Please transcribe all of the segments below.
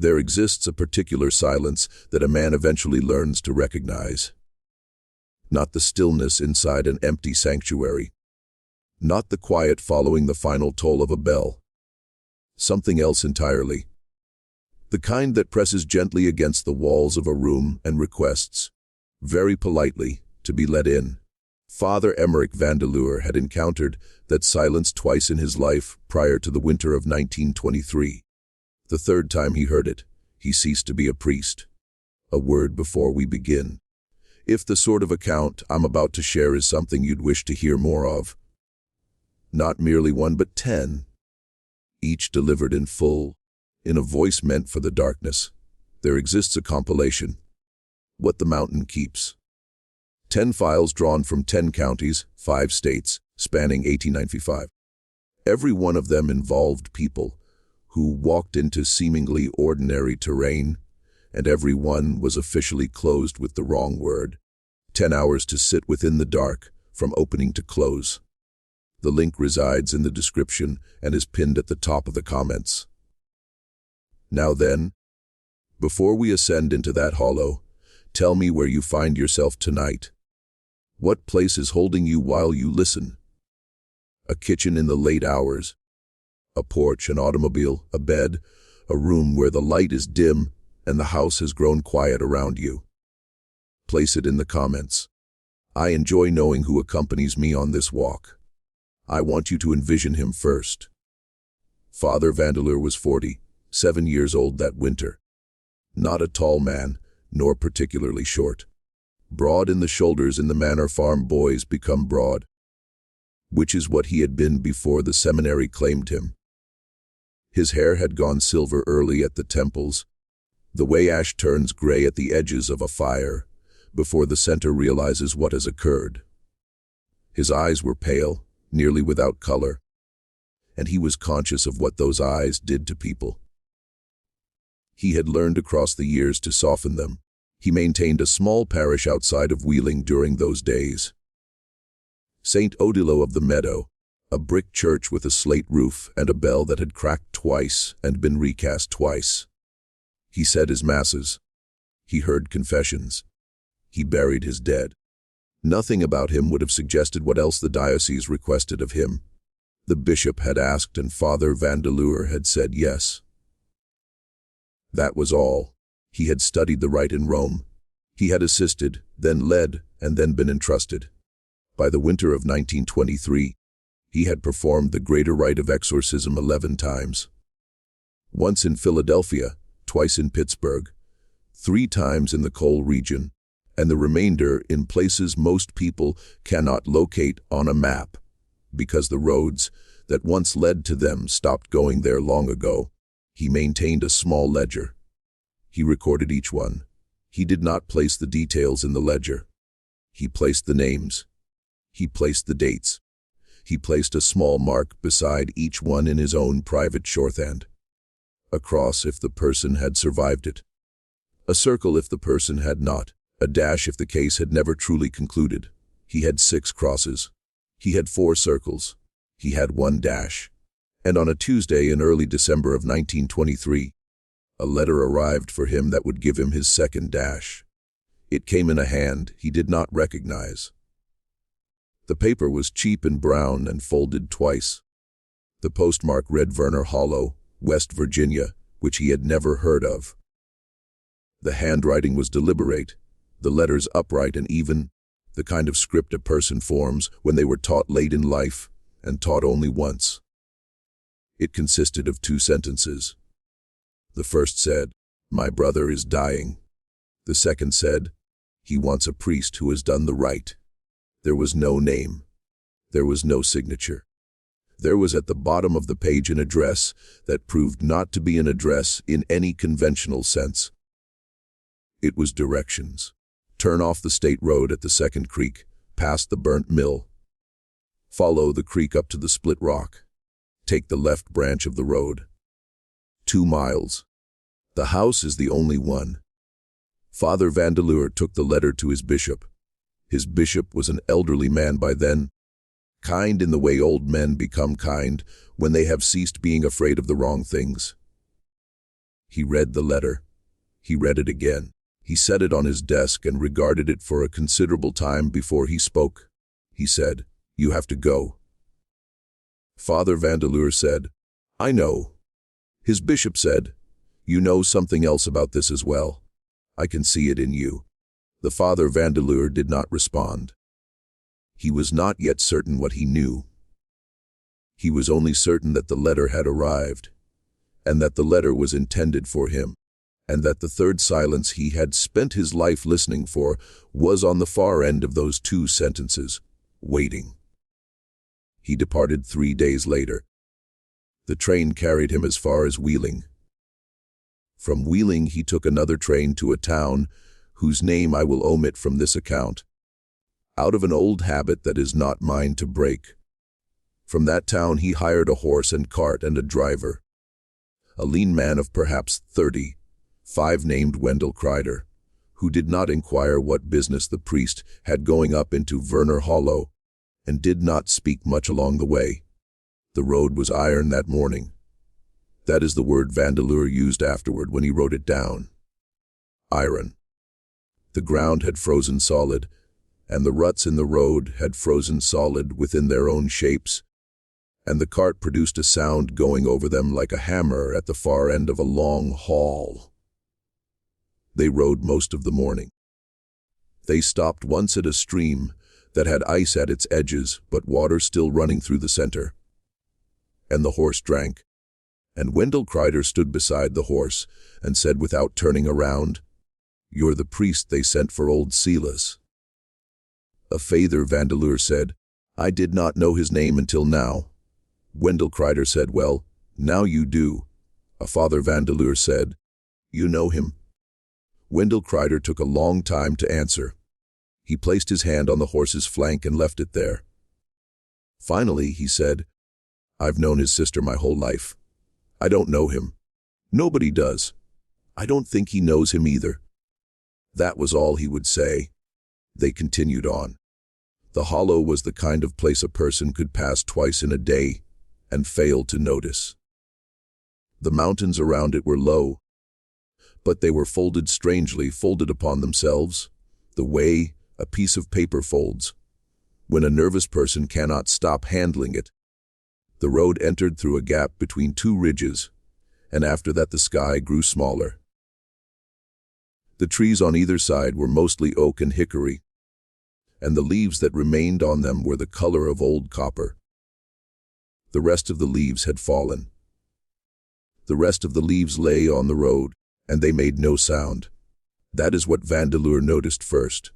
There exists a particular silence that a man eventually learns to recognize. Not the stillness inside an empty sanctuary. Not the quiet following the final toll of a bell. Something else entirely. The kind that presses gently against the walls of a room and requests, very politely, to be let in. Father Emmerich Vandelure had encountered that silence twice in his life prior to the winter of 1923. The third time he heard it, he ceased to be a priest. A word before we begin. If the sort of account I'm about to share is something you'd wish to hear more of, not merely one but 10, each delivered in full, in a voice meant for the darkness, there exists a compilation. What the Mountain Keeps. 10 files drawn from 10 counties, 5 states, spanning 1895. Every one of them involved people who walked into seemingly ordinary terrain, and every one was officially closed with the wrong word. 10 hours to sit within the dark, from opening to close. The link resides in the description and is pinned at the top of the comments. Now then, before we ascend into that hollow, tell me where you find yourself tonight. What place is holding you while you listen? A kitchen in the late hours, a porch, an automobile, a bed, a room where the light is dim and the house has grown quiet around you. Place it in the comments. I enjoy knowing who accompanies me on this walk. I want you to envision him first. Father Vandelure was 47 years old that winter. Not a tall man, nor particularly short. Broad in the shoulders in the manner farm boys become broad, which is what he had been before the seminary claimed him. His hair had gone silver early at the temples, the way ash turns gray at the edges of a fire, before the center realizes what has occurred. His eyes were pale, nearly without color, and he was conscious of what those eyes did to people. He had learned across the years to soften them. He maintained a small parish outside of Wheeling during those days. St. Odilo of the Meadow, a brick church with a slate roof and a bell that had cracked twice and been recast twice. He said his masses. He heard confessions. He buried his dead. Nothing about him would have suggested what else the diocese requested of him. The bishop had asked and Father Vandelure had said yes. That was all. He had studied the rite in Rome. He had assisted, then led, and then been entrusted. By the winter of 1923, he had performed the greater rite of exorcism 11 times. Once in Philadelphia, twice in Pittsburgh, 3 times in the coal region, and the remainder in places most people cannot locate on a map, because the roads that once led to them stopped going there long ago. He maintained a small ledger. He recorded each one. He did not place the details in the ledger. He placed the names. He placed the dates. He placed a small mark beside each one in his own private shorthand. A cross if the person had survived it. A circle if the person had not. A dash if the case had never truly concluded. He had 6 crosses. He had 4 circles. He had 1 dash. And on a Tuesday in early December of 1923, a letter arrived for him that would give him his 2nd dash. It came in a hand he did not recognize. The paper was cheap and brown and folded twice. The postmark read Verner Hollow, West Virginia, which he had never heard of. The handwriting was deliberate, the letters upright and even, the kind of script a person forms when they were taught late in life and taught only once. It consisted of 2 sentences. The first said, "My brother is dying." The second said, "He wants a priest who has done the rite." There was no name. There was no signature. There was at the bottom of the page an address that proved not to be an address in any conventional sense. It was directions. Turn off the state road at the Second Creek, past the burnt mill. Follow the creek up to the split rock. Take the left branch of the road. 2 miles. The house is the only one. Father Vandelure took the letter to his bishop. His bishop was an elderly man by then, kind in the way old men become kind when they have ceased being afraid of the wrong things. He read the letter. He read it again. He set it on his desk and regarded it for a considerable time before he spoke. He said, "You have to go." Father Vandelure said, "I know." His bishop said, "You know something else about this as well. I can see it in you." The Father Vandelure did not respond. He was not yet certain what he knew. He was only certain that the letter had arrived, and that the letter was intended for him, and that the third silence he had spent his life listening for was on the far end of those 2 sentences, waiting. He departed 3 days later. The train carried him as far as Wheeling. From Wheeling he took another train to a town whose name I will omit from this account, out of an old habit that is not mine to break. From that town he hired a horse and cart and a driver, a lean man of perhaps 35, named Wendell Kreider, who did not inquire what business the priest had going up into Verner Hollow, and did not speak much along the way. The road was iron that morning. That is the word Vandelure used afterward when he wrote it down. Iron. The ground had frozen solid, and the ruts in the road had frozen solid within their own shapes, and the cart produced a sound going over them like a hammer at the far end of a long hall. They rode most of the morning. They stopped once at a stream that had ice at its edges but water still running through the center. And the horse drank, and Wendell Kreider stood beside the horse and said without turning around, "You're the priest they sent for old Silas." A Father Vandelure said, "I did not know his name until now." Wendell Kreider said, "Well, now you do." A Father Vandelure said, "You know him?" Wendell Kreider took a long time to answer. He placed his hand on the horse's flank and left it there. Finally, he said, "I've known his sister my whole life. I don't know him. Nobody does. I don't think he knows him either." That was all he would say. They continued on. The hollow was the kind of place a person could pass twice in a day and fail to notice. The mountains around it were low, but they were folded strangely, folded upon themselves, the way a piece of paper folds, when a nervous person cannot stop handling it. The road entered through a gap between 2 ridges, and after that the sky grew smaller. The trees on either side were mostly oak and hickory, and the leaves that remained on them were the color of old copper. The rest of the leaves had fallen. The rest of the leaves lay on the road, and they made no sound. That is what Vandelure noticed first.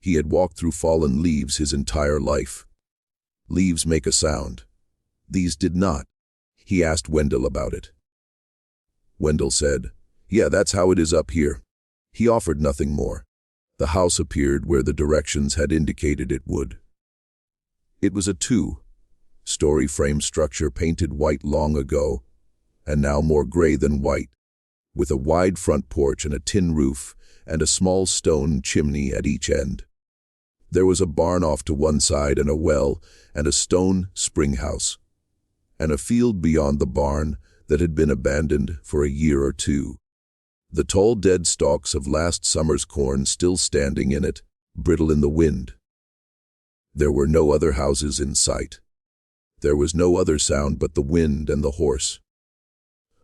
He had walked through fallen leaves his entire life. Leaves make a sound. These did not. He asked Wendell about it. Wendell said, "Yeah, that's how it is up here." He offered nothing more. The house appeared where the directions had indicated it would. It was a 2-story frame structure painted white long ago, and now more gray than white, with a wide front porch and a tin roof and a small stone chimney at each end. There was a barn off to one side and a well and a stone spring house, and a field beyond the barn that had been abandoned for a year or 2. The tall dead stalks of last summer's corn still standing in it, brittle in the wind. There were no other houses in sight. There was no other sound but the wind and the horse.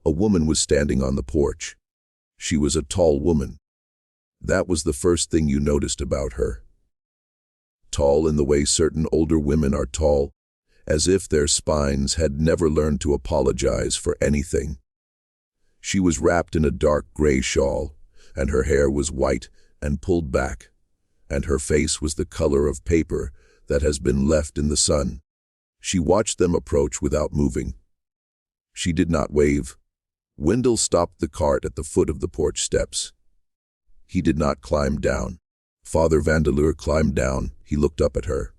A woman was standing on the porch. She was a tall woman. That was the first thing you noticed about her. Tall in the way certain older women are tall, as if their spines had never learned to apologize for anything. She was wrapped in a dark gray shawl, and her hair was white and pulled back, and her face was the color of paper that has been left in the sun. She watched them approach without moving. She did not wave. Wendell stopped the cart at the foot of the porch steps. He did not climb down. Father Vandelure climbed down. He looked up at her.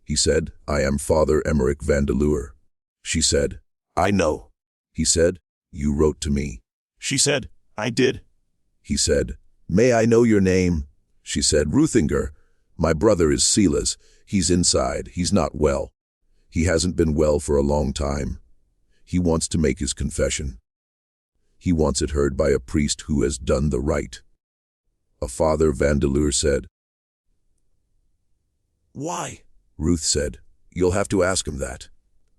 He said, "I am Father Emmerich Vandelure." She said, "I know." He said, "You wrote to me." She said, "I did." He said, "May I know your name?" She said, "Rottenger. My brother is Silas. He's inside. He's not well. He hasn't been well for a long time. He wants to make his confession." He wants it heard by a priest who has done the rite. A Father Vandelure said. Why? Ruth said, "You'll have to ask him that.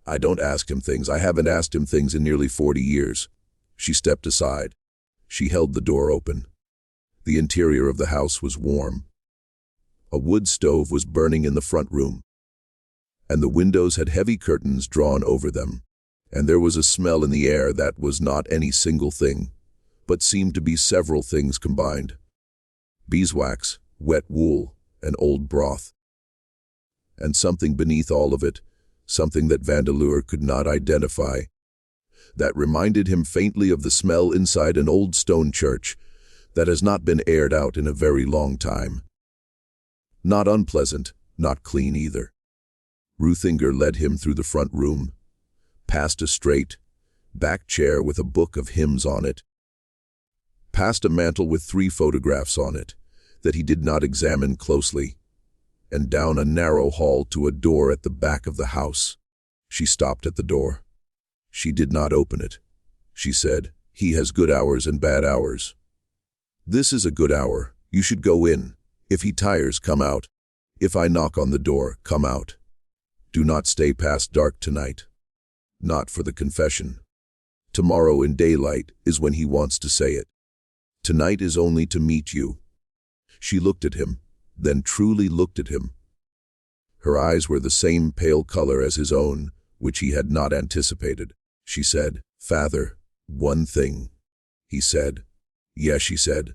I don't ask him things. I haven't asked him things in nearly 40 years. She stepped aside. She held the door open. The interior of the house was warm. A wood stove was burning in the front room, and the windows had heavy curtains drawn over them, and there was a smell in the air that was not any single thing, but seemed to be several things combined. Beeswax, wet wool, and old broth. And something beneath all of it, something that Vandelure could not identify, that reminded him faintly of the smell inside an old stone church that has not been aired out in a very long time. Not unpleasant, not clean either. Rottenger led him through the front room, past a straight, back chair with a book of hymns on it, past a mantel with 3 photographs on it that he did not examine closely, and down a narrow hall to a door at the back of the house. She stopped at the door. She did not open it. She said, "He has good hours and bad hours. This is a good hour. You should go in. If he tires, come out. If I knock on the door, come out. Do not stay past dark tonight. Not for the confession. Tomorrow in daylight is when he wants to say it. Tonight is only to meet you." She looked at him, then truly looked at him. Her eyes were the same pale color as his own, which he had not anticipated. She said, "Father, one thing." He said, "Yes," she said.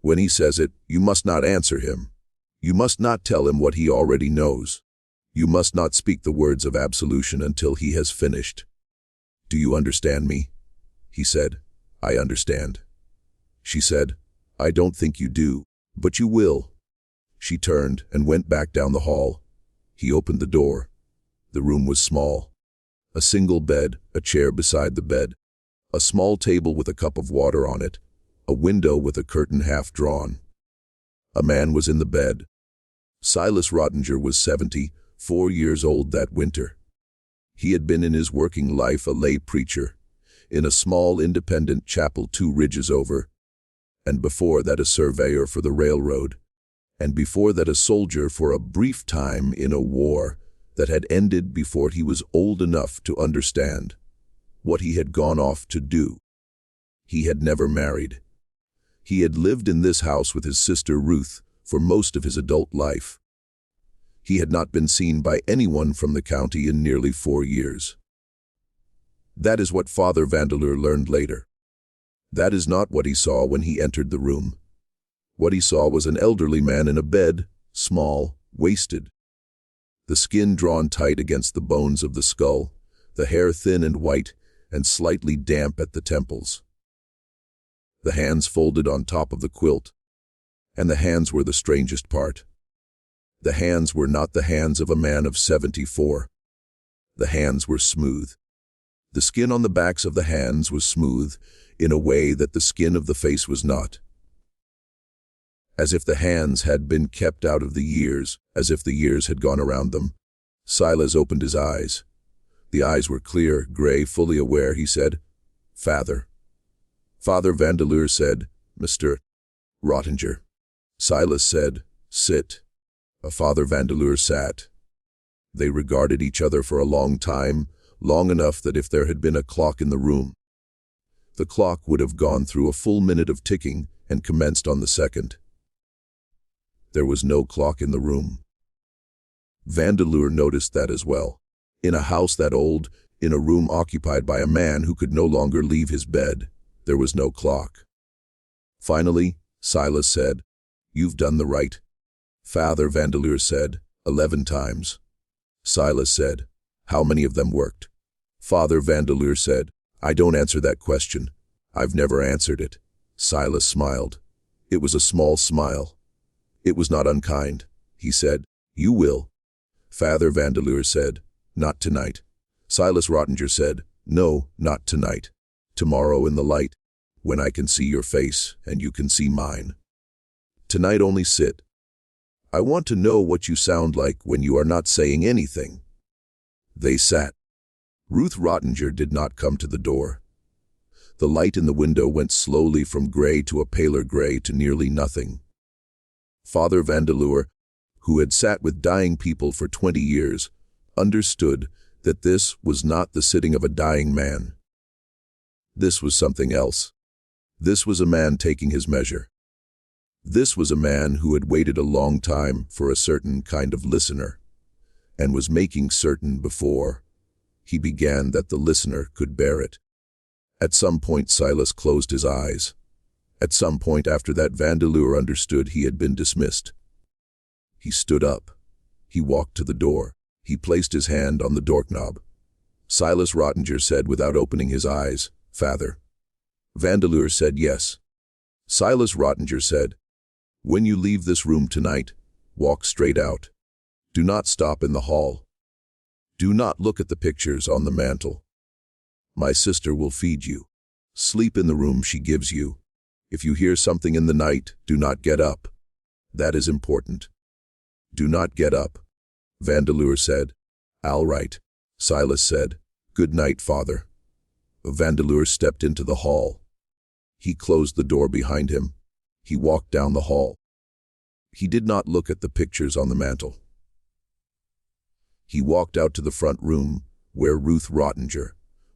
"When he says it, you must not answer him. You must not tell him what he already knows. You must not speak the words of absolution until he has finished. Do you understand me?" He said, "I understand." She said, "I don't think you do, but you will." She turned and went back down the hall. He opened the door. The room was small. A single bed, a chair beside the bed, a small table with a cup of water on it, a window with a curtain half drawn. A man was in the bed. Silas Rottenger was 74 years old that winter. He had been in his working life a lay preacher, in a small independent chapel 2 ridges over, and before that a surveyor for the railroad, and before that a soldier for a brief time in a war that had ended before he was old enough to understand what he had gone off to do. He had never married. He had lived in this house with his sister Ruth for most of his adult life. He had not been seen by anyone from the county in nearly 4 years. That is what Father Vandelure learned later. That is not what he saw when he entered the room. What he saw was an elderly man in a bed, small, wasted. The skin drawn tight against the bones of the skull, the hair thin and white, and slightly damp at the temples. The hands folded on top of the quilt, and the hands were the strangest part. The hands were not the hands of a man of 74. The hands were smooth. The skin on the backs of the hands was smooth in a way that the skin of the face was not. As if the hands had been kept out of the years, as if the years had gone around them. Silas opened his eyes. The eyes were clear, gray, fully aware. He said, "Father." Father Vandelure said, "Mr. Rottenger." Silas said, "Sit." Father Vandelure sat. They regarded each other for a long time, long enough that if there had been a clock in the room, the clock would have gone through a full minute of ticking and commenced on the second. There was no clock in the room. Vandelure noticed that as well. In a house that old, in a room occupied by a man who could no longer leave his bed, there was no clock. Finally, Silas said, "You've done the rite." Father Vandelure said, 11 times. Silas said, "How many of them worked?" Father Vandelure said, "I don't answer that question. I've never answered it." Silas smiled. It was a small smile. It was not unkind. He said, "You will." Father Vandelure said, "Not tonight." Silas Rottenger said, "No, not tonight. Tomorrow in the light, when I can see your face and you can see mine. Tonight only sit. I want to know what you sound like when you are not saying anything." They sat. Ruth Rottenger did not come to the door. The light in the window went slowly from gray to a paler gray to nearly nothing. Father Vandelure, who had sat with dying people for 20 years, understood that this was not the sitting of a dying man. This was something else. This was a man taking his measure. This was a man who had waited a long time for a certain kind of listener, and was making certain before he began that the listener could bear it. At some point Silas closed his eyes. At some point after that Vandelure understood he had been dismissed. He stood up. He walked to the door. He placed his hand on the doorknob. Silas Rottenger said without opening his eyes, "Father." Vandelure said yes. Silas Rottenger said, "When you leave this room tonight, walk straight out. Do not stop in the hall. Do not look at the pictures on the mantel. My sister will feed you. Sleep in the room she gives you. If you hear something in the night, do not get up. That is important. Do not get up." Vandelure said, "All right." Silas said, "Good night, Father." Vandelure stepped into the hall. He closed the door behind him. He walked down the hall. He did not look at the pictures on the mantel. He walked out to the front room, where Ruth Rottenger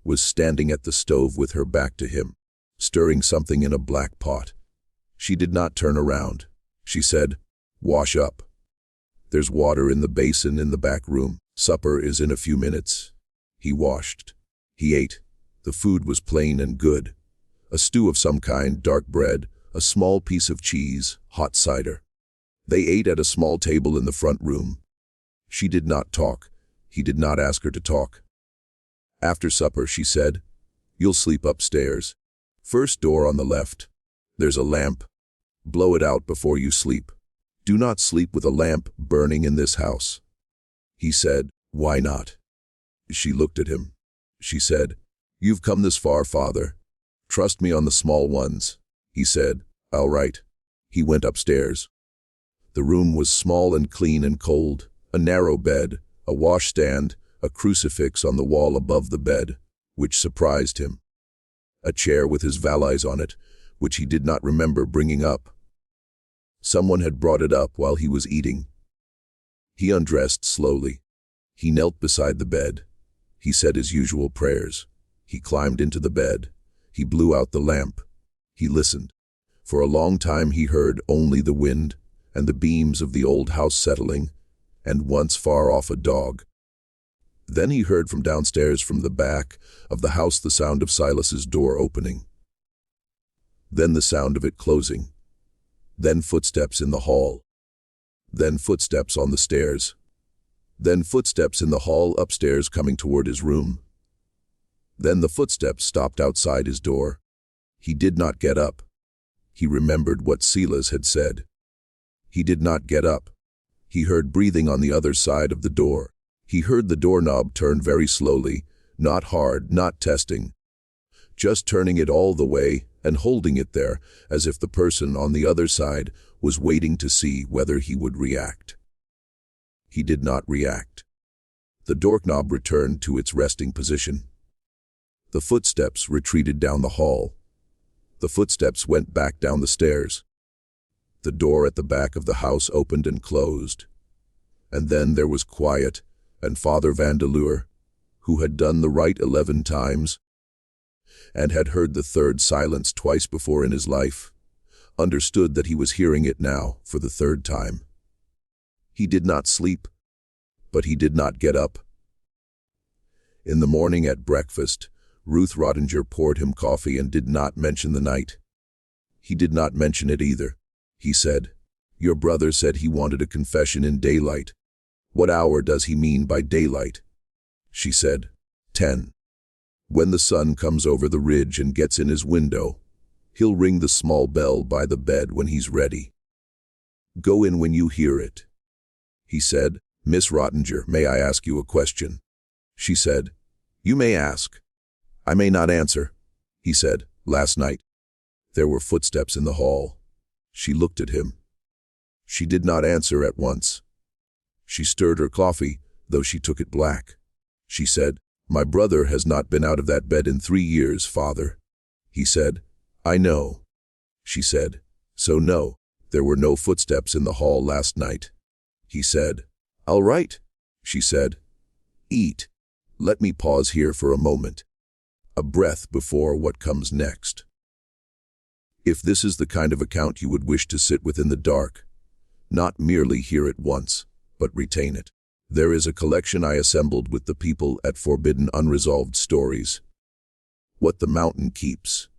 was standing at the stove with her back to him, stirring something in a black pot. She did not turn around. She said, "Wash up. There's water in the basin in the back room. Supper is in a few minutes." He washed. He ate. The food was plain and good. A stew of some kind, dark bread, a small piece of cheese, hot cider. They ate at a small table in the front room. She did not talk. He did not ask her to talk. After supper, she said, "You'll sleep upstairs. First door on the left. There's a lamp. Blow it out before you sleep. Do not sleep with a lamp burning in this house." He said, "Why not?" She looked at him. She said, "You've come this far, Father. Trust me on the small ones." He said, "All right." He went upstairs. The room was small and clean and cold. A narrow bed, a washstand, a crucifix on the wall above the bed, which surprised him. A chair with his valise on it, which he did not remember bringing up. Someone had brought it up while he was eating. He undressed slowly. He knelt beside the bed. He said his usual prayers. He climbed into the bed. He blew out the lamp. He listened. For a long time he heard only the wind and the beams of the old house settling, and once far off a dog. Then he heard from downstairs from the back of the house the sound of Silas's door opening. Then the sound of it closing. Then footsteps in the hall. Then footsteps on the stairs. Then footsteps in the hall upstairs coming toward his room. Then the footsteps stopped outside his door. He did not get up. He remembered what Silas had said. He did not get up. He heard breathing on the other side of the door. He heard the doorknob turn very slowly, not hard, not testing. Just turning it all the way and holding it there as if the person on the other side was waiting to see whether he would react. He did not react. The doorknob returned to its resting position. The footsteps retreated down the hall. The footsteps went back down the stairs. The door at the back of the house opened and closed. And then there was quiet, and Father Vandelure, who had done the rite 11 times, and had heard the third silence twice before in his life, understood that he was hearing it now for the third time. He did not sleep, but he did not get up. In the morning at breakfast, Ruth Rottenger poured him coffee and did not mention the night. He did not mention it either. He said, "Your brother said he wanted a confession in daylight. What hour does he mean by daylight?" She said, 10. "When the sun comes over the ridge and gets in his window, he'll ring the small bell by the bed when he's ready. Go in when you hear it." He said, "Miss Rottenger, may I ask you a question?" She said, "You may ask." "I may not answer." He said, "Last night, there were footsteps in the hall." She looked at him. She did not answer at once. She stirred her coffee, though she took it black. She said, "My brother has not been out of that bed in 3 years, Father. He said, "I know." She said, "So no, there were no footsteps in the hall last night." He said, "All right." She said, "Eat. Let me pause here for a moment. A breath before what comes next." If this is the kind of account you would wish to sit with in the dark, not merely hear it once, but retain it, there is a collection I assembled with the people at Forbidden Unresolved Stories. What the Mountain Keeps.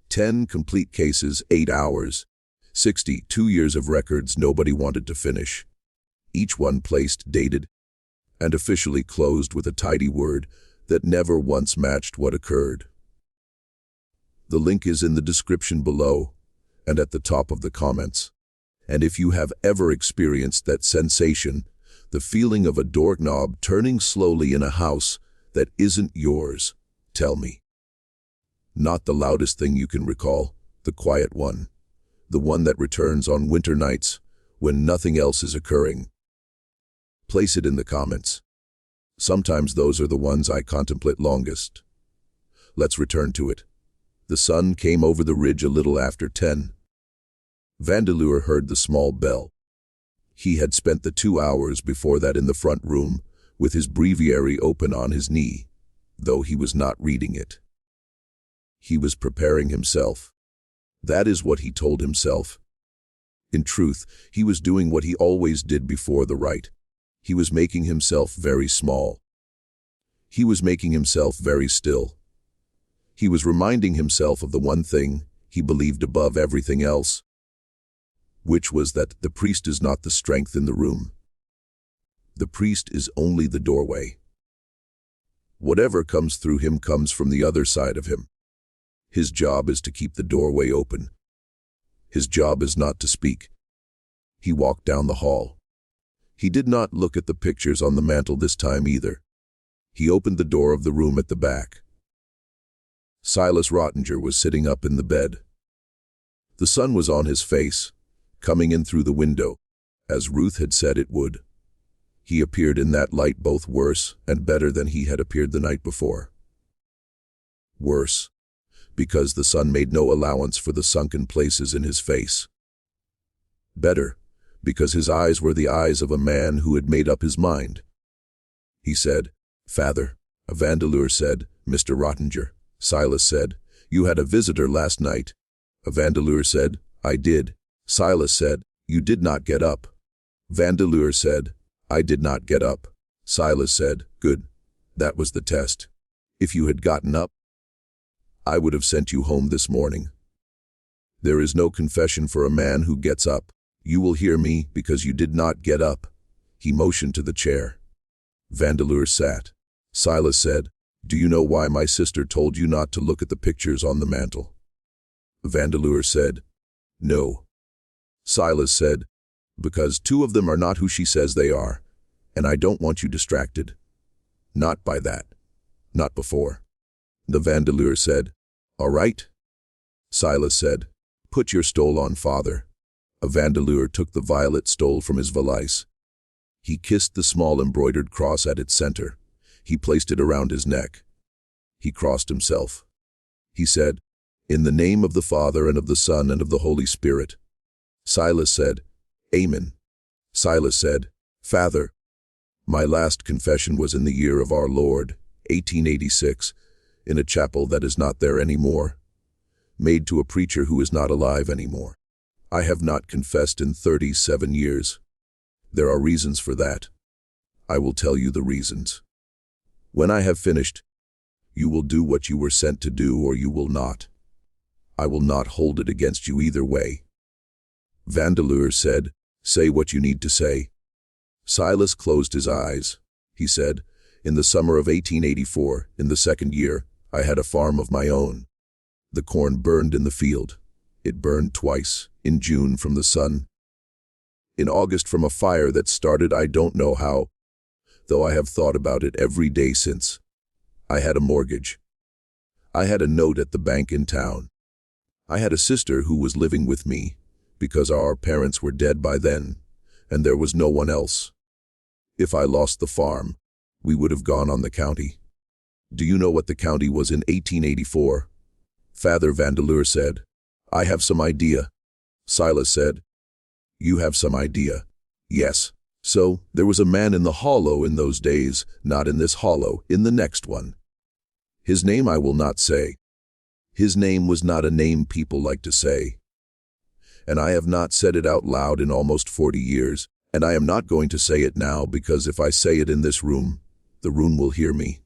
10 complete cases, 8 hours, 62 years of records nobody wanted to finish. Each one placed, dated, and officially closed with a tidy word that never once matched what occurred. The link is in the description below and at the top of the comments. And if you have ever experienced that sensation, the feeling of a doorknob turning slowly in a house that isn't yours, tell me. Not the loudest thing you can recall, the quiet one, the one that returns on winter nights when nothing else is occurring. Place it in the comments. Sometimes those are the ones I contemplate longest. Let's return to it. The sun came over the ridge a little after 10. Vandelure heard the small bell. He had spent the 2 hours before that in the front room, with his breviary open on his knee, though he was not reading it. He was preparing himself. That is what he told himself. In truth, he was doing what he always did before the rite. He was making himself very small. He was making himself very still. He was reminding himself of the one thing he believed above everything else, which was that the priest is not the strength in the room. The priest is only the doorway. Whatever comes through him comes from the other side of him. His job is to keep the doorway open. His job is not to speak. He walked down the hall. He did not look at the pictures on the mantel this time either. He opened the door of the room at the back. Silas Rottenger was sitting up in the bed. The sun was on his face, coming in through the window, as Ruth had said it would. He appeared in that light both worse and better than he had appeared the night before. Worse, because the sun made no allowance for the sunken places in his face. Better, because his eyes were the eyes of a man who had made up his mind. He said, "Father," Vandelure said, "Mr. Rottenger." Silas said, "You had a visitor last night." Vandelure said, "I did." Silas said, "You did not get up." Vandelure said, "I did not get up." Silas said, "Good. That was the test. If you had gotten up, I would have sent you home this morning. There is no confession for a man who gets up. You will hear me because you did not get up." He motioned to the chair. Vandelure sat. Silas said, "Do you know why my sister told you not to look at the pictures on the mantel?" Vandelure said, "No." Silas said, "Because 2 of them are not who she says they are, and I don't want you distracted. Not by that. Not before." The Vandelure said, "All right." Silas said, "Put your stole on, Father." Vandelure took the violet stole from his valise. He kissed the small embroidered cross at its center. He placed it around his neck. He crossed himself. He said, "In the name of the Father and of the Son and of the Holy Spirit." Silas said, "Amen." Silas said, "Father, my last confession was in the year of our Lord, 1886, in a chapel that is not there anymore, made to a preacher who is not alive anymore. I have not confessed in 37 years. There are reasons for that. I will tell you the reasons. When I have finished, you will do what you were sent to do or you will not. I will not hold it against you either way." Vandelure said, "Say what you need to say." Silas closed his eyes. He said, "In the summer of 1884, in the 2nd year, I had a farm of my own. The corn burned in the field. It burned twice, in June from the sun, in August from a fire that started I don't know how, though I have thought about it every day since. I had a mortgage. I had a note at the bank in town. I had a sister who was living with me, because our parents were dead by then, and there was no one else. If I lost the farm, we would have gone on the county. Do you know what the county was in 1884? Father Vandelure said, "I have some idea." Silas said, "You have some idea?" "Yes." "So, there was a man in the hollow in those days, not in this hollow, in the next one. His name I will not say. His name was not a name people like to say. And I have not said it out loud in almost 40 years, and I am not going to say it now because if I say it in this room, the room will hear me.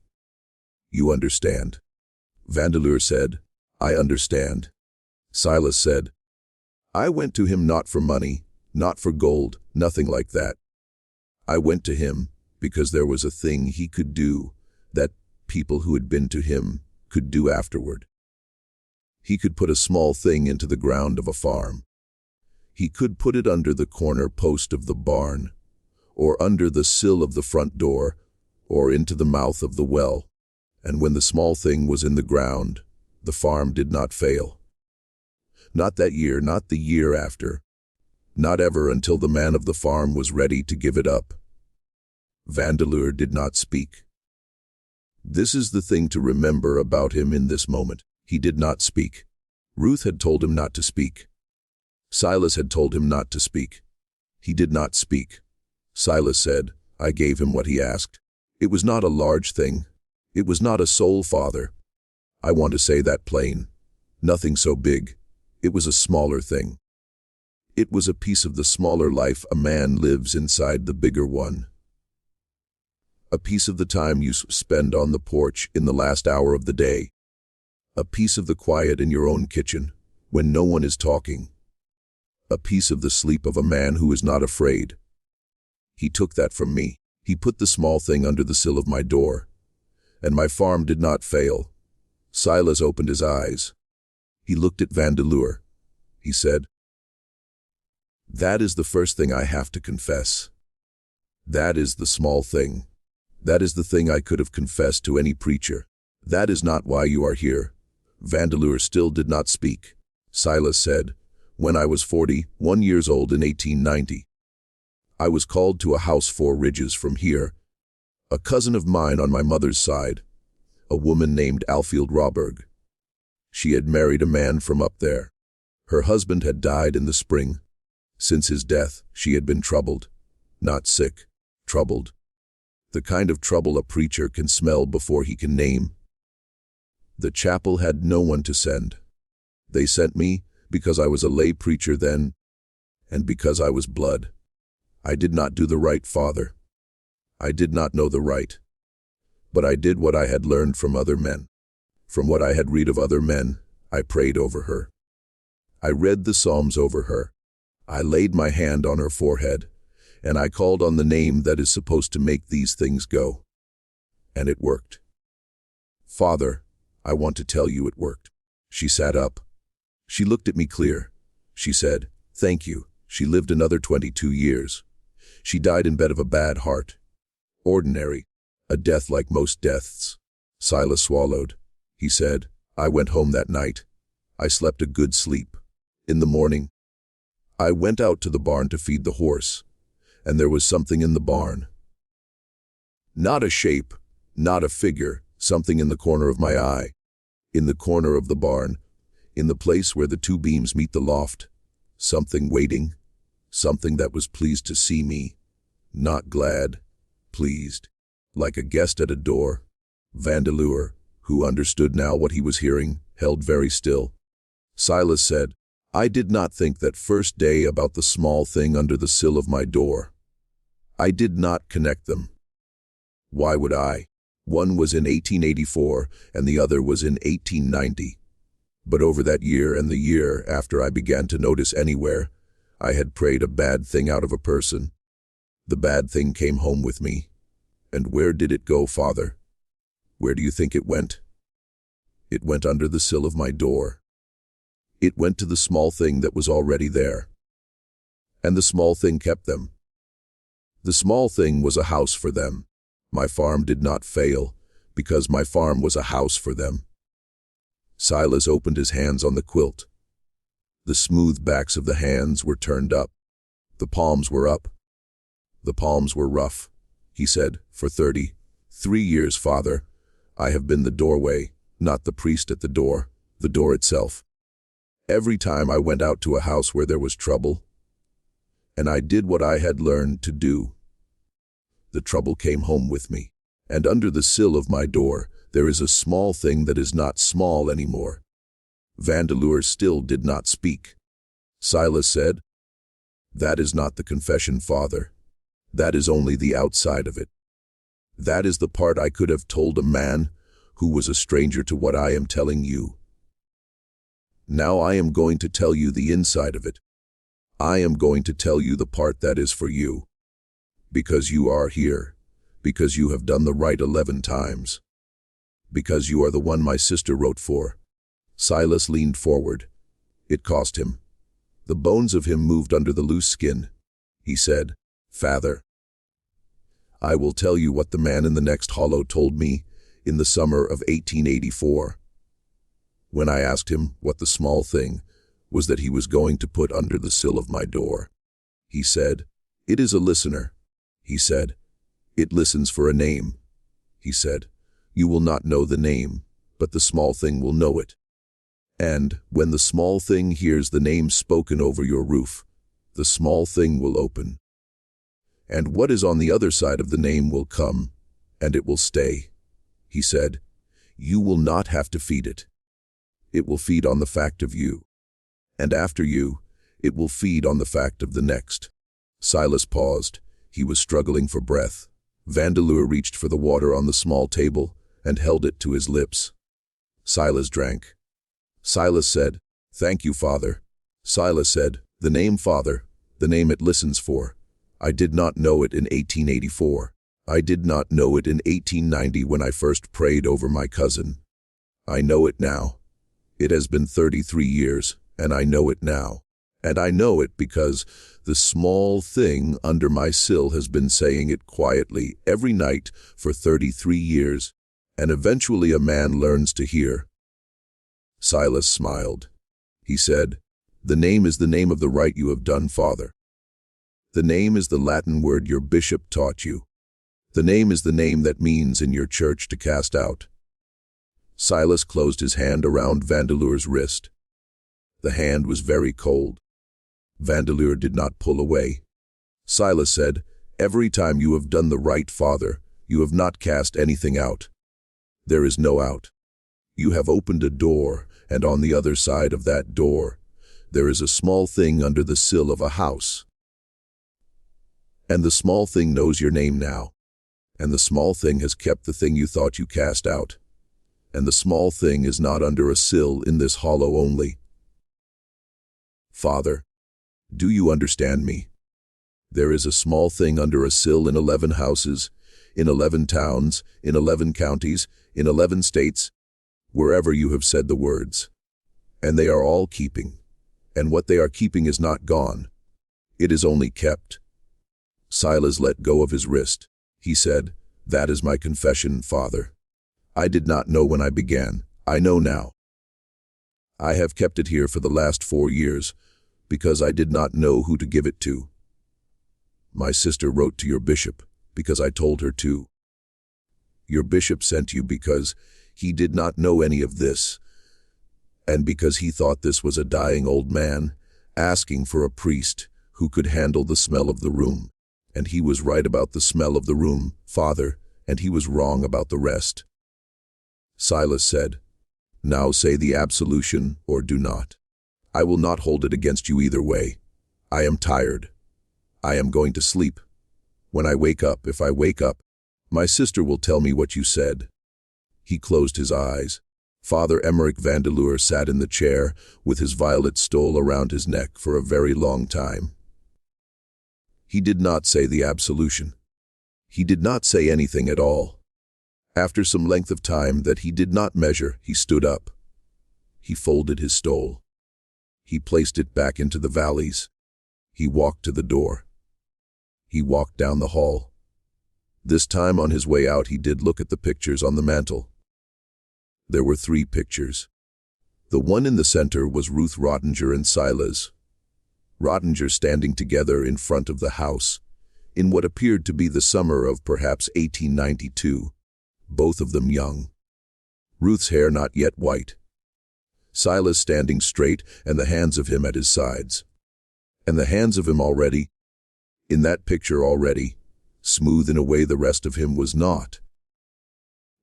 You understand?" Vandelure said, "I understand." Silas said, "I went to him not for money, not for gold, nothing like that. I went to him because there was a thing he could do that people who had been to him could do afterward. He could put a small thing into the ground of a farm. He could put it under the corner post of the barn, or under the sill of the front door, or into the mouth of the well. And when the small thing was in the ground, the farm did not fail. Not that year, not the year after. Not ever until the man of the farm was ready to give it up." Vandelure did not speak. This is the thing to remember about him in this moment. He did not speak. Ruth had told him not to speak. Silas had told him not to speak. He did not speak. Silas said, "I gave him what he asked." It was not a large thing. It was not a soul, Father. I want to say that plain. Nothing so big. It was a smaller thing. It was a piece of the smaller life a man lives inside the bigger one. A piece of the time you spend on the porch in the last hour of the day. A piece of the quiet in your own kitchen, when no one is talking. A piece of the sleep of a man who is not afraid. He took that from me. He put the small thing under the sill of my door. And my farm did not fail. Silas opened his eyes. He looked at Vandelure. He said, "That is the first thing I have to confess. That is the small thing. That is the thing I could have confessed to any preacher. That is not why you are here." Vandelure still did not speak. Silas said, "When I was 41 years old in 1890, I was called to a house 4 ridges from here. A cousin of mine on my mother's side, a woman named Alfield Rawberg. She had married a man from up there. Her husband had died in the spring. Since his death, she had been troubled. Not sick, troubled. The kind of trouble a preacher can smell before he can name. The chapel had no one to send. They sent me because I was a lay preacher then, and because I was blood. I did not do the right, Father. I did not know the right. But I did what I had learned from other men. From what I had read of other men, I prayed over her. I read the Psalms over her. I laid my hand on her forehead, and I called on the name that is supposed to make these things go. And it worked. Father, I want to tell you it worked." She sat up. She looked at me clear. She said, "Thank you." She lived another 22 years. She died in bed of a bad heart. Ordinary, a death like most deaths. Silas swallowed. He said, "I went home that night. I slept a good sleep. In the morning, I went out to the barn to feed the horse, and there was something in the barn. Not a shape, not a figure, something in the corner of my eye, in the corner of the barn, in the place where the 2 beams meet the loft. Something waiting, something that was pleased to see me, not glad, pleased, like a guest at a door." Vandelure, who understood now what he was hearing, held very still. Silas said, "I did not think that first day about the small thing under the sill of my door. I did not connect them. Why would I? One was in 1884 and the other was in 1890. But over that year and the year after I began to notice anywhere, I had prayed a bad thing out of a person. The bad thing came home with me. And where did it go, Father? Where do you think it went? It went under the sill of my door. It went to the small thing that was already there. And the small thing kept them. The small thing was a house for them. My farm did not fail, because my farm was a house for them." Silas opened his hands on the quilt. The smooth backs of the hands were turned up. The palms were up. The palms were rough. He said, "For 33 years, Father, I have been the doorway, not the priest at the door, The door itself. Every time I went out to a house where there was trouble, and I did what I had learned to do, the trouble came home with me. And under the sill of my door, there is a small thing that is not small anymore. Vandelure still did not speak. Silas said, "That is not the confession, Father. That is only the outside of it. That is the part I could have told a man who was a stranger to what I am telling you. Now I am going to tell you the inside of it. I am going to tell you the part that is for you. Because you are here. Because you have done the rite 11 times. Because you are the one my sister wrote for." Silas leaned forward. It cost him. The bones of him moved under the loose skin. He said, "Father, I will tell you what the man in the next hollow told me in the summer of 1884. When I asked him what the small thing was that he was going to put under the sill of my door, he said, 'It is a listener.' He said, 'It listens for a name.' He said, 'You will not know the name, but the small thing will know it. And when the small thing hears the name spoken over your roof, the small thing will open. And what is on the other side of the name will come, and it will stay.' He said, 'You will not have to feed it. It will feed on the fact of you. And after you, it will feed on the fact of the next.'" Silas paused. He was struggling for breath. Vandelure reached for the water on the small table and held it to his lips. Silas drank. Silas said, "Thank you, Father." Silas said, "The name, Father, the name it listens for. I did not know it in 1884. I did not know it in 1890 when I first prayed over my cousin. I know it now. It has been 33 years, and I know it now. And I know it because the small thing under my sill has been saying it quietly every night for 33 years, and eventually a man learns to hear." Silas smiled. He said, "The name is the name of the rite you have done, Father. The name is the Latin word your bishop taught you. The name is the name that means in your church to cast out." Silas closed his hand around Vandelure's wrist. The hand was very cold. Vandelure did not pull away. Silas said, "Every time you have done the rite, Father, you have not cast anything out. There is no out. You have opened a door, and on the other side of that door, there is a small thing under the sill of a house. And the small thing knows your name now. And the small thing has kept the thing you thought you cast out. And the small thing is not under a sill in this hollow only. Father, do you understand me? There is a small thing under a sill in 11 houses, in 11 towns, in 11 counties, in 11 states, wherever you have said the words. And they are all keeping. And what they are keeping is not gone. It is only kept." Silas let go of his wrist. He said, "That is my confession, Father. I did not know when I began. I know now. I have kept it here for the last 4 years, because I did not know who to give it to. My sister wrote to your bishop, because I told her to. Your bishop sent you because he did not know any of this, and because he thought this was a dying old man, asking for a priest who could handle the smell of the room. And he was right about the smell of the room, Father, and he was wrong about the rest." Silas said, "Now say the absolution or do not. I will not hold it against you either way. I am tired. I am going to sleep. When I wake up, if I wake up, my sister will tell me what you said." He closed his eyes. Father Emmerich Vandelure sat in the chair with his violet stole around his neck for a very long time. He did not say the absolution. He did not say anything at all. After some length of time that he did not measure, he stood up. He folded his stole. He placed it back into the valleys. He walked to the door. He walked down the hall. This time on his way out he did look at the pictures on the mantel. There were 3 pictures. The one in the center was Ruth Rottenger and Silas. Rottenger standing together in front of the house, in what appeared to be the summer of perhaps 1892, both of them young. Ruth's hair not yet white. Silas standing straight and the hands of him at his sides. And the hands of him already, in that picture already, smooth in a way the rest of him was not.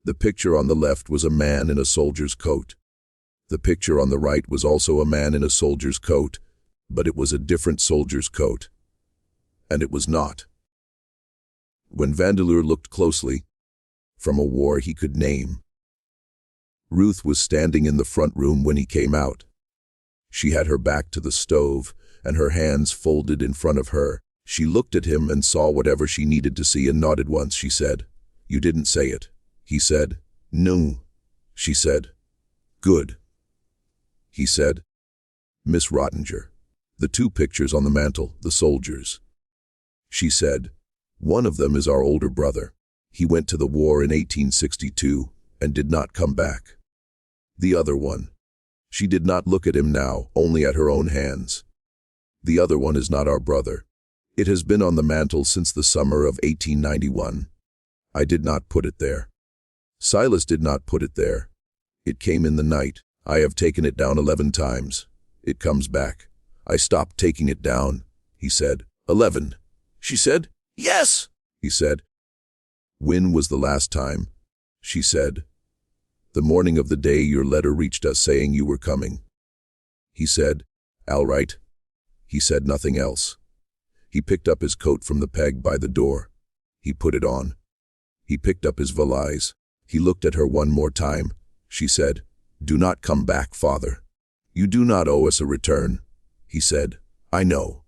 The picture on the left was a man in a soldier's coat. The picture on the right was also a man in a soldier's coat, but it was a different soldier's coat. And it was not. When Vandelure looked closely, from a war he could name. Ruth was standing in the front room when he came out. She had her back to the stove, and her hands folded in front of her. She looked at him and saw whatever she needed to see and nodded once. She said, "You didn't say it." He said, "No." She said, "Good." He said, "Miss Rottenger, the two pictures on the mantel, the soldiers." She said, "One of them is our older brother. He went to the war in 1862 and did not come back. The other one." She did not look at him now, only at her own hands. "The other one is not our brother. It has been on the mantel since the summer of 1891. I did not put it there. Silas did not put it there. It came in the night. I have taken it down 11 times. It comes back. I stopped taking it down," he said. 11. She said, "Yes," he said. "When was the last time?" She said, "The morning of the day your letter reached us saying you were coming." He said, "All right." He said nothing else. He picked up his coat from the peg by the door. He put it on. He picked up his valise. He looked at her one more time. She said, "Do not come back, Father. You do not owe us a return." He said, "I know."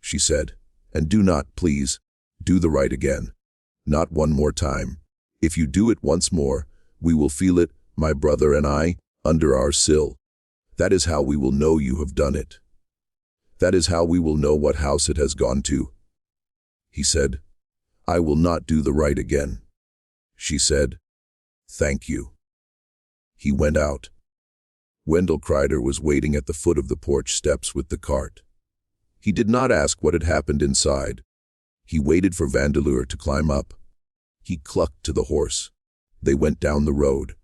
She said, "And do not, please, do the right again. Not one more time. If you do it once more, we will feel it, my brother and I, under our sill. That is how we will know you have done it. That is how we will know what house it has gone to." He said, "I will not do the right again." She said, "Thank you." He went out. Wendell Kreider was waiting at the foot of the porch steps with the cart. He did not ask what had happened inside. He waited for Vandelure to climb up. He clucked to the horse. They went down the road.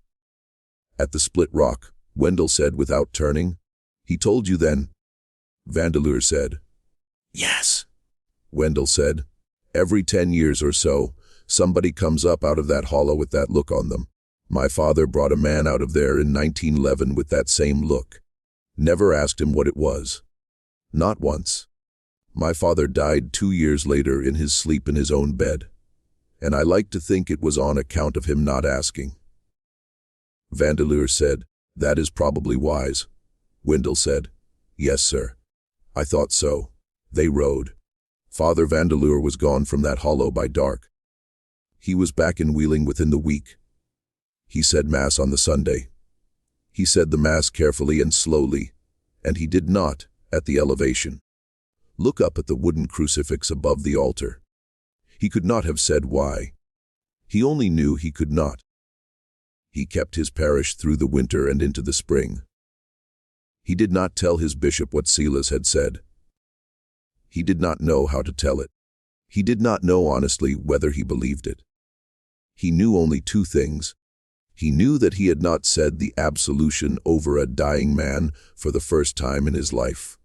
At the split rock, Wendell said without turning, "He told you then?" Vandelure said, "Yes." Wendell said, "Every 10 years or so, somebody comes up out of that hollow with that look on them. My father brought a man out of there in 1911 with that same look. Never asked him what it was. Not once. My father died 2 years later in his sleep in his own bed. And I like to think it was on account of him not asking." Vandelure said, "That is probably wise." Wendell said, "Yes, sir. I thought so." They rode. Father Vandelure was gone from that hollow by dark. He was back in Wheeling within the week. He said Mass on the Sunday. He said the Mass carefully and slowly, and he did not, at the elevation, look up at the wooden crucifix above the altar. He could not have said why. He only knew he could not. He kept his parish through the winter and into the spring. He did not tell his bishop what Silas had said. He did not know how to tell it. He did not know honestly whether he believed it. He knew only 2 things. He knew that he had not said the absolution over a dying man for the first time in his life.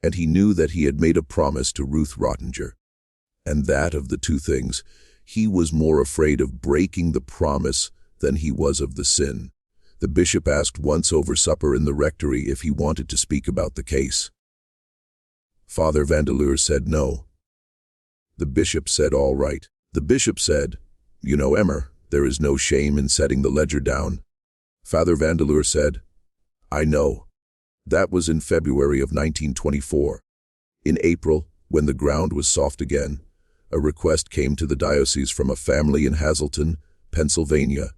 And he knew that he had made a promise to Ruth Rottenger. And that of the 2 things, he was more afraid of breaking the promise than he was of the sin. The bishop asked once over supper in the rectory if he wanted to speak about the case. Father Vandelure said no. The bishop said all right. The bishop said, "You know, Emmer, there is no shame in setting the ledger down." Father Vandelure said, "I know." That was in February of 1924. In April, when the ground was soft again, a request came to the diocese from a family in Hazleton, Pennsylvania.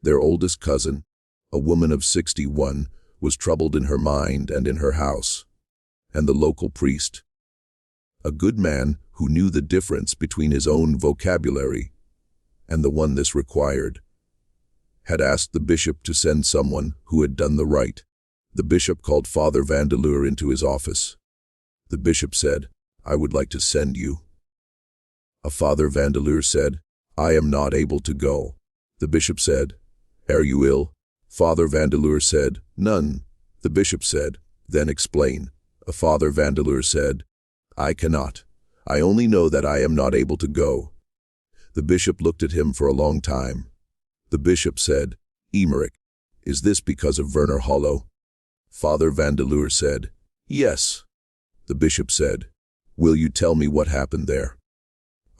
Their oldest cousin, a woman of 61, was troubled in her mind and in her house. And the local priest, a good man who knew the difference between his own vocabulary and the one this required, had asked the bishop to send someone who had done the right. The bishop called Father Vandelure into his office. The bishop said, "I would like to send you." Father Vandelure said, "I am not able to go." The bishop said, "Are you ill?" Father Vandelure said, "None." The bishop said, "Then explain." Father Vandelure said, "I cannot. I only know that I am not able to go." The bishop looked at him for a long time. The bishop said, "Emmerich, is this because of Verner Hollow?" Father Vandelure said, "Yes." The bishop said, "Will you tell me what happened there?"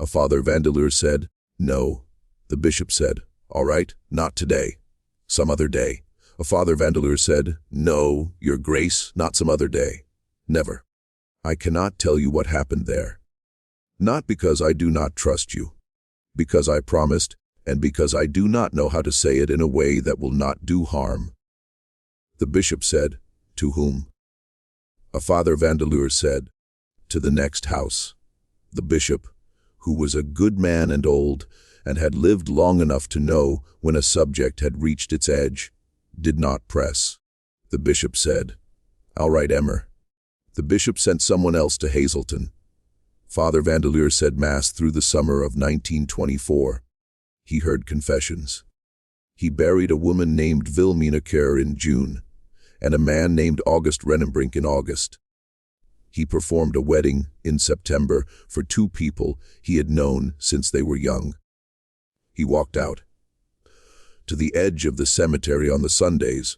Father Vandelure said, "No." The bishop said, "All right, not today. Some other day." Father Vandelure said, "No, your grace, not some other day. Never. I cannot tell you what happened there. Not because I do not trust you, because I promised, and because I do not know how to say it in a way that will not do harm." The bishop said, "To whom?" Father Vandelure said, "To the next house." The bishop, who was a good man and old, and had lived long enough to know when a subject had reached its edge, did not press. The bishop said, "All right, Emmer." The bishop sent someone else to Hazelton. Father Vandelure said Mass through the summer of 1924. He heard confessions. He buried a woman named Wilhelmina Kerr in June, and a man named August Rennenbrink in August. He performed a wedding in September for two people he had known since they were young. He walked out to the edge of the cemetery on the Sundays,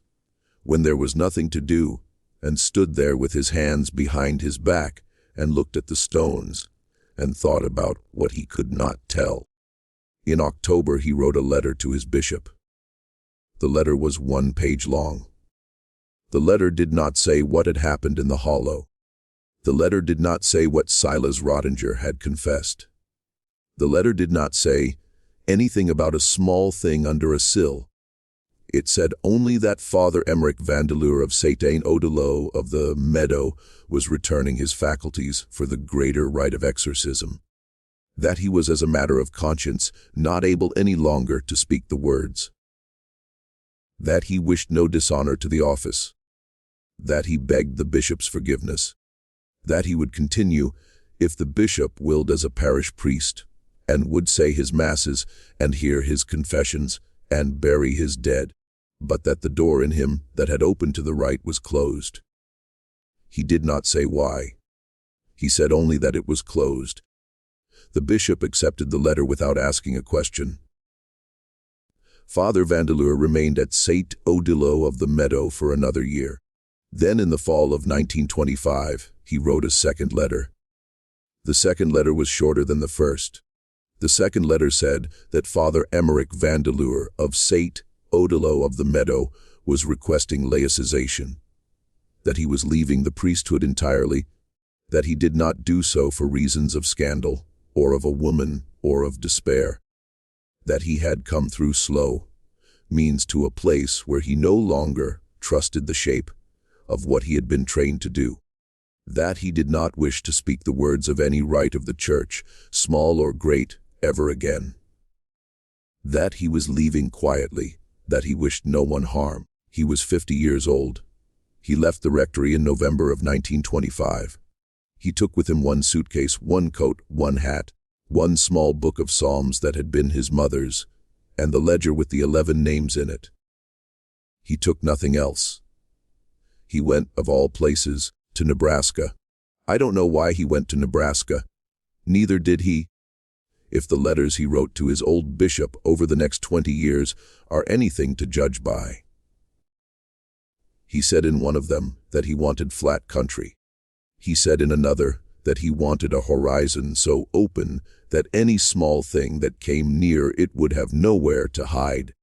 when there was nothing to do, and stood there with his hands behind his back and looked at the stones and thought about what he could not tell. In October, he wrote a letter to his bishop. The letter was 1 page long. The letter did not say what had happened in the hollow. The letter did not say what Silas Rottenger had confessed. The letter did not say anything about a small thing under a sill. It said only that Father Emmerich Vandelure of Saint-Odilo of the Meadow was returning his faculties for the greater rite of exorcism. That he was, as a matter of conscience, not able any longer to speak the words. That he wished no dishonor to the office. That he begged the bishop's forgiveness. That he would continue, if the bishop willed, as a parish priest, and would say his masses, and hear his confessions, and bury his dead, but that the door in him that had opened to the rite was closed. He did not say why. He said only that it was closed. The bishop accepted the letter without asking a question. Father Vandelure remained at Saint-Odilo of the Meadow for another year. Then, in the fall of 1925, he wrote a second letter. The second letter was shorter than the first. The second letter said that Father Emmerich Vandelure of Saint-Odilo of the Meadow was requesting laicization, that he was leaving the priesthood entirely, that he did not do so for reasons of scandal, or of a woman, or of despair, that he had come through slow means to a place where he no longer trusted the shape of what he had been trained to do, that he did not wish to speak the words of any rite of the church, small or great, ever again, that he was leaving quietly, that he wished no one harm. He was 50 years old. He left the rectory in November of 1925. He took with him 1 suitcase, 1 coat, 1 hat, 1 small book of psalms that had been his mother's, and the ledger with the 11 names in it. He took nothing else. He went, of all places, to Nebraska. I don't know why he went to Nebraska. Neither did he. If the letters he wrote to his old bishop over the next 20 years are anything to judge by. He said in one of them that he wanted flat country. He said in another that he wanted a horizon so open that any small thing that came near it would have nowhere to hide.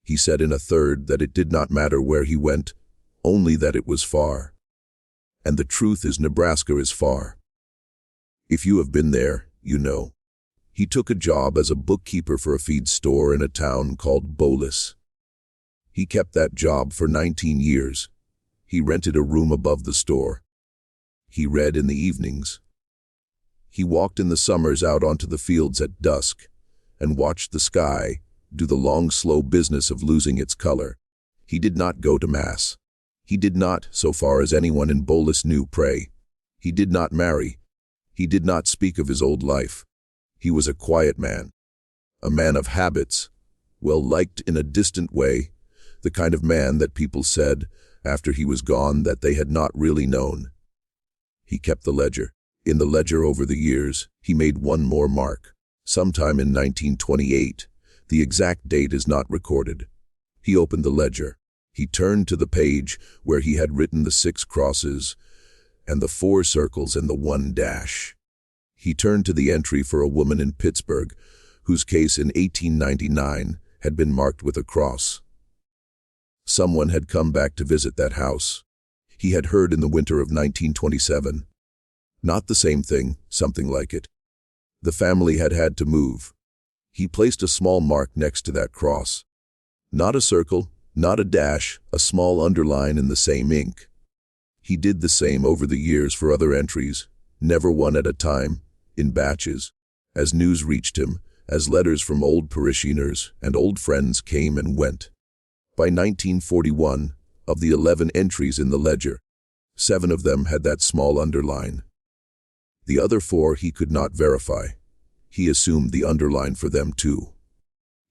He said in a third that it did not matter where he went, only that it was far. And the truth is, Nebraska is far. If you have been there, you know. He took a job as a bookkeeper for a feed store in a town called Bolus. He kept that job for 19 years. He rented a room above the store. He read in the evenings. He walked in the summers out onto the fields at dusk and watched the sky do the long, slow business of losing its color. He did not go to Mass. He did not, so far as anyone in Bolus knew, pray. He did not marry. He did not speak of his old life. He was a quiet man, a man of habits, well liked in a distant way, The kind of man that people said, after he was gone, that they had not really known. He kept the ledger. In the ledger over the years, he made one more mark. Sometime in 1928, the exact date is not recorded. He opened the ledger. He turned to the page where he had written the 6 crosses and the 4 circles and the 1 dash. He turned to the entry for a woman in Pittsburgh, whose case in 1899 had been marked with a cross. Someone had come back to visit that house. He had heard in the winter of 1927. Not the same thing, something like it. The family had had to move. He placed a small mark next to that cross. Not a circle, not a dash, a small underline in the same ink. He did the same over the years for other entries, never one at a time, in batches. As news reached him, as letters from old parishioners and old friends came and went. By 1941, of the 11 entries in the ledger, 7 of them had that small underline. The other 4 he could not verify. He assumed the underline for them too.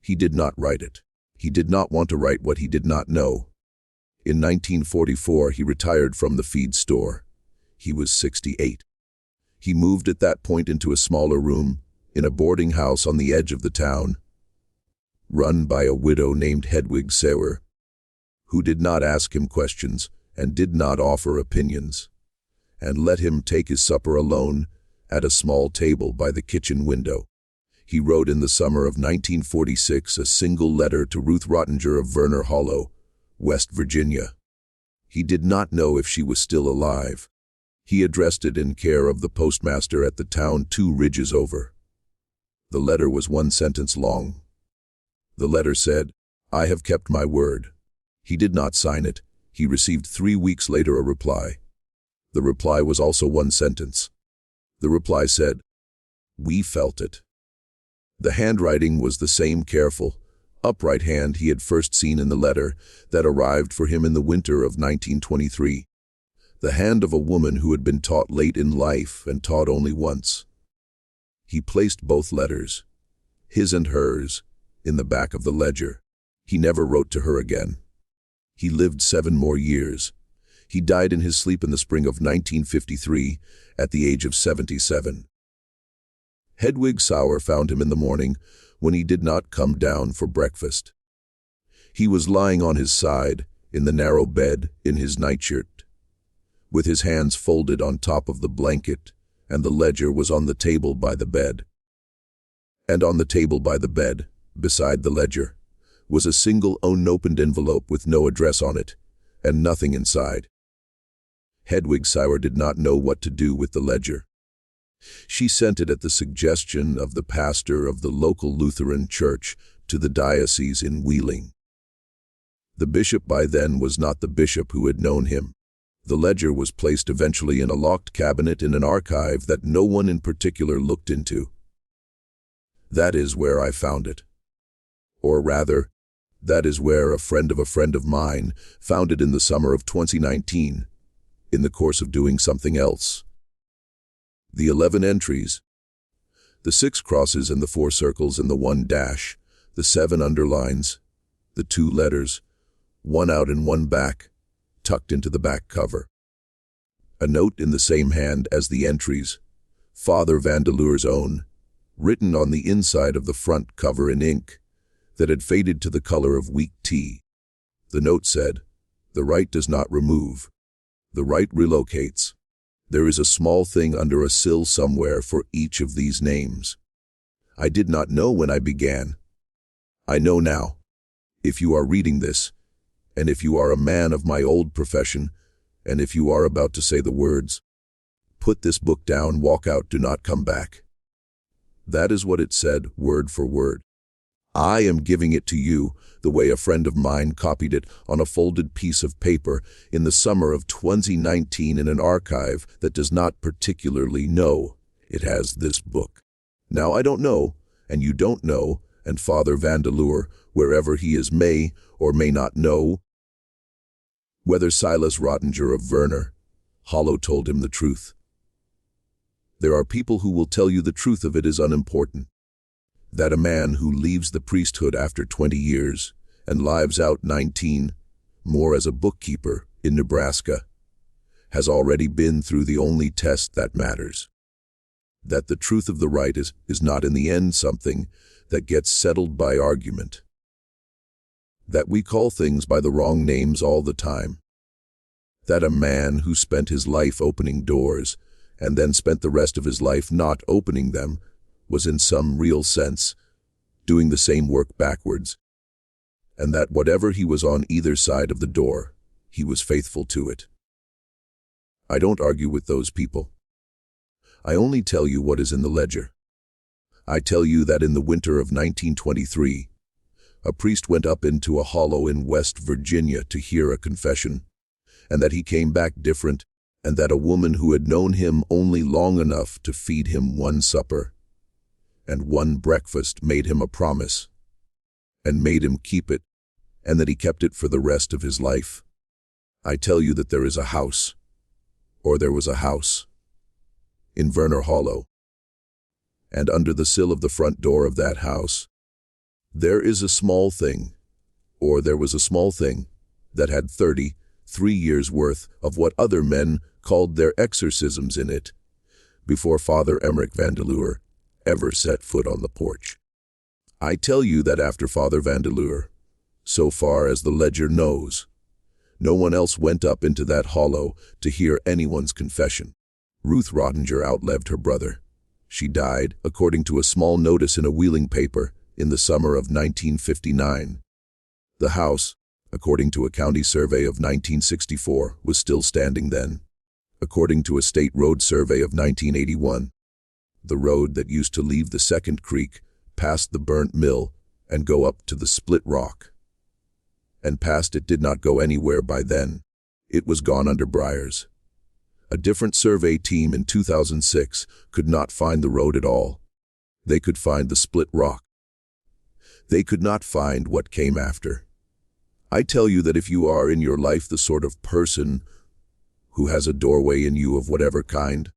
He did not write it. He did not want to write what he did not know. In 1944, he retired from the feed store. He was 68. He moved at that point into a smaller room, in a boarding house on the edge of the town, run by a widow named Hedwig Sauer, who did not ask him questions and did not offer opinions, and let him take his supper alone at a small table by the kitchen window. He wrote in the summer of 1946 a single letter to Ruth Rottenger of Verner Hollow, West Virginia. He did not know if she was still alive. He addressed it in care of the postmaster at the town 2 ridges over. The letter was 1 sentence long. The letter said, "I have kept my word." He did not sign it. He received 3 weeks later a reply. The reply was also 1 sentence. The reply said, "We felt it." The handwriting was the same careful, upright hand he had first seen in the letter that arrived for him in the winter of 1923. The hand of a woman who had been taught late in life and taught only once. He placed both letters, his and hers, in the back of the ledger. He never wrote to her again. He lived 7 more years. He died in his sleep in the spring of 1953 at the age of 77. Hedwig Sauer found him in the morning when he did not come down for breakfast. He was lying on his side, in the narrow bed, in his nightshirt, with his hands folded on top of the blanket, and the ledger was on the table by the bed. And on the table by the bed, beside the ledger, was a single unopened envelope with no address on it, and nothing inside. Hedwig Sauer did not know what to do with the ledger. She sent it at the suggestion of the pastor of the local Lutheran church to the diocese in Wheeling. The bishop by then was not the bishop who had known him. The ledger was placed eventually in a locked cabinet in an archive that no one in particular looked into. That is where I found it. Or rather, that is where a friend of mine found it in the summer of 2019, in the course of doing something else. The 11 entries, the 6 crosses and the 4 circles and the 1 dash, the 7 underlines, the 2 letters, 1 out and 1 back, tucked into the back cover. A note in the same hand as the entries, Father Vandelure's own, written on the inside of the front cover in ink, that had faded to the color of weak tea. The note said, "The rite does not remove. The rite relocates. There is a small thing under a sill somewhere for each of these names." I did not know when I began. I know now. If you are reading this, and if you are a man of my old profession, and if you are about to say the words, "Put this book down, walk out, do not come back." That is what it said, word for word. I am giving it to you the way a friend of mine copied it on a folded piece of paper in the summer of 2019 in an archive that does not particularly know it has this book. Now I don't know, and you don't know, and Father Vandelure, wherever he is, may or may not know whether Silas Rottenger of Verner Hollow told him the truth. There are people who will tell you the truth of it is unimportant. That a man who leaves the priesthood after 20 years and lives out 19, more as a bookkeeper in Nebraska, has already been through the only test that matters. That the truth of the rite is not in the end something that gets settled by argument. That we call things by the wrong names all the time. That a man who spent his life opening doors and then spent the rest of his life not opening them was in some real sense doing the same work backwards. And that whatever he was on either side of the door, he was faithful to it. I don't argue with those people. I only tell you what is in the ledger. I tell you that in the winter of 1923, a priest went up into a hollow in West Virginia to hear a confession, and that he came back different, and that a woman who had known him only long enough to feed him one supper and one breakfast made him a promise, and made him keep it, and that he kept it for the rest of his life. I tell you that there is a house, or there was a house, in Verner Hollow, and under the sill of the front door of that house, there is a small thing, or there was a small thing, that had 33 years' worth of what other men called their exorcisms in it, before Father Emmerich Vandelure ever set foot on the porch. I tell you that after Father Vandelure, so far as the ledger knows, no one else went up into that hollow to hear anyone's confession. Ruth Rottenger outlived her brother. She died, according to a small notice in a wheeling paper, in the summer of 1959. The house, according to a county survey of 1964, was still standing then. According to a state road survey of 1981, the road that used to leave the Second Creek past the burnt mill and go up to the Split Rock. And past it did not go anywhere by then. It was gone under briars. A different survey team in 2006 could not find the road at all. They could find the Split Rock. They could not find what came after. I tell you that if you are in your life the sort of person who has a doorway in you of whatever kind,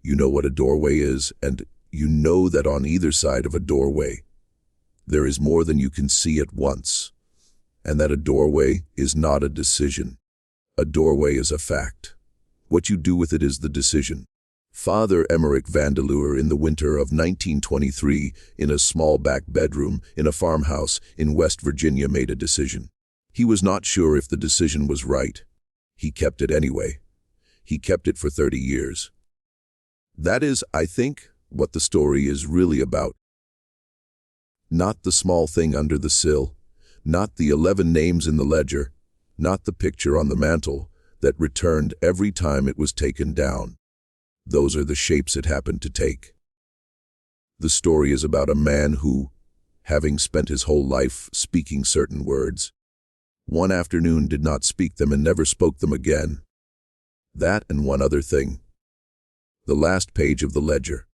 you know what a doorway is, and you know that on either side of a doorway there is more than you can see at once, and that a doorway is not a decision. A doorway is a fact. What you do with it is the decision. Father Emmerich Vandelure in the winter of 1923, in a small back bedroom in a farmhouse in West Virginia, made a decision. He was not sure if the decision was right. He kept it anyway. He kept it for 30 years. That is, I think, what the story is really about. Not the small thing under the sill, not the 11 names in the ledger, not the picture on the mantel that returned every time it was taken down. Those are the shapes it happened to take. The story is about a man who, having spent his whole life speaking certain words, one afternoon did not speak them and never spoke them again. That and one other thing. The last page of the ledger.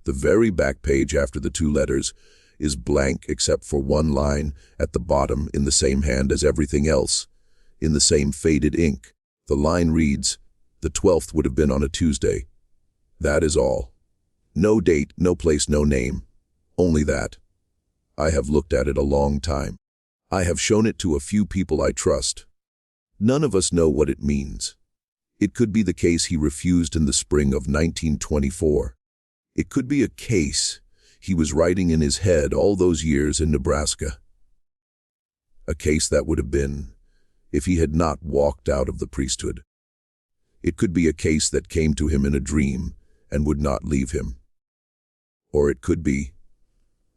The very back page after the 2 letters is blank except for one line at the bottom in the same hand as everything else, in the same faded ink. The line reads, "The 12th would have been on a Tuesday." That is all. No date, no place, no name. Only that. I have looked at it a long time. I have shown it to a few people I trust. None of us know what it means. It could be the case he refused in the spring of 1924. It could be a case he was writing in his head all those years in Nebraska. A case that would have been if he had not walked out of the priesthood. It could be a case that came to him in a dream and would not leave him. Or it could be,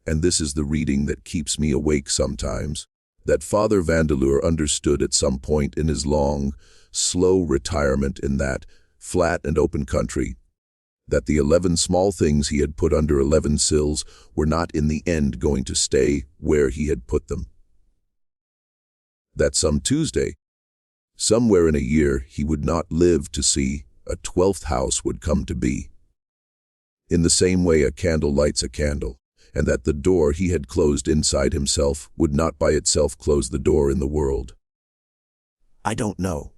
and this is the reading that keeps me awake sometimes, that Father Vandelure understood at some point in his long, slow retirement in that flat and open country, that the 11 small things he had put under 11 sills were not in the end going to stay where he had put them. That some Tuesday, somewhere in a year, he would not live to see a 12th house would come to be. In the same way a candle lights a candle, and that the door he had closed inside himself would not by itself close the door in the world. I don't know.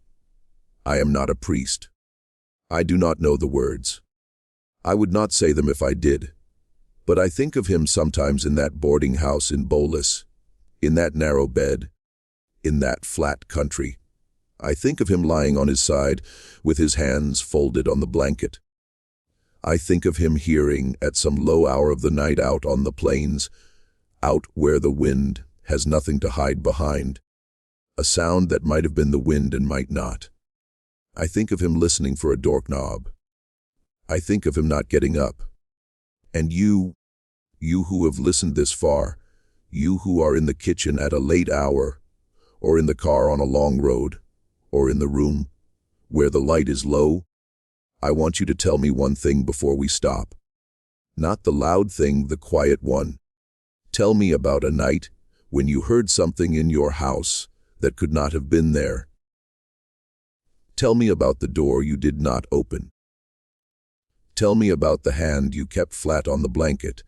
I am not a priest. I do not know the words. I would not say them if I did. But I think of him sometimes in that boarding house in Bolus, in that narrow bed, in that flat country. I think of him lying on his side, with his hands folded on the blanket. I think of him hearing, at some low hour of the night out on the plains, out where the wind has nothing to hide behind, a sound that might have been the wind and might not. I think of him listening for a doorknob. I think of him not getting up. And you who have listened this far, you who are in the kitchen at a late hour, or in the car on a long road, or in the room where the light is low, I want you to tell me one thing before we stop. Not the loud thing, the quiet one. Tell me about a night when you heard something in your house that could not have been there. Tell me about the door you did not open. Tell me about the hand you kept flat on the blanket,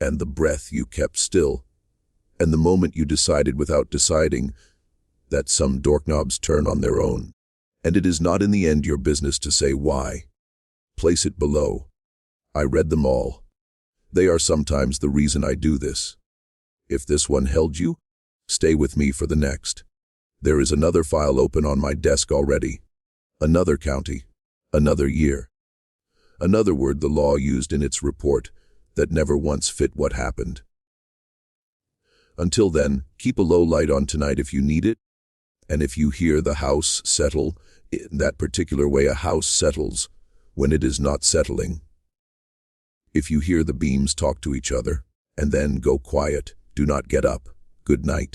and the breath you kept still, and the moment you decided without deciding that some doorknobs turn on their own. And it is not in the end your business to say why. Place it below. I read them all. They are sometimes the reason I do this. If this one held you, stay with me for the next. There is another file open on my desk already. Another county. Another year. Another word the law used in its report that never once fit what happened. Until then, keep a low light on tonight if you need it. And if you hear the house settle, in that particular way a house settles when it is not settling. If you hear the beams talk to each other, and then go quiet, do not get up. Good night.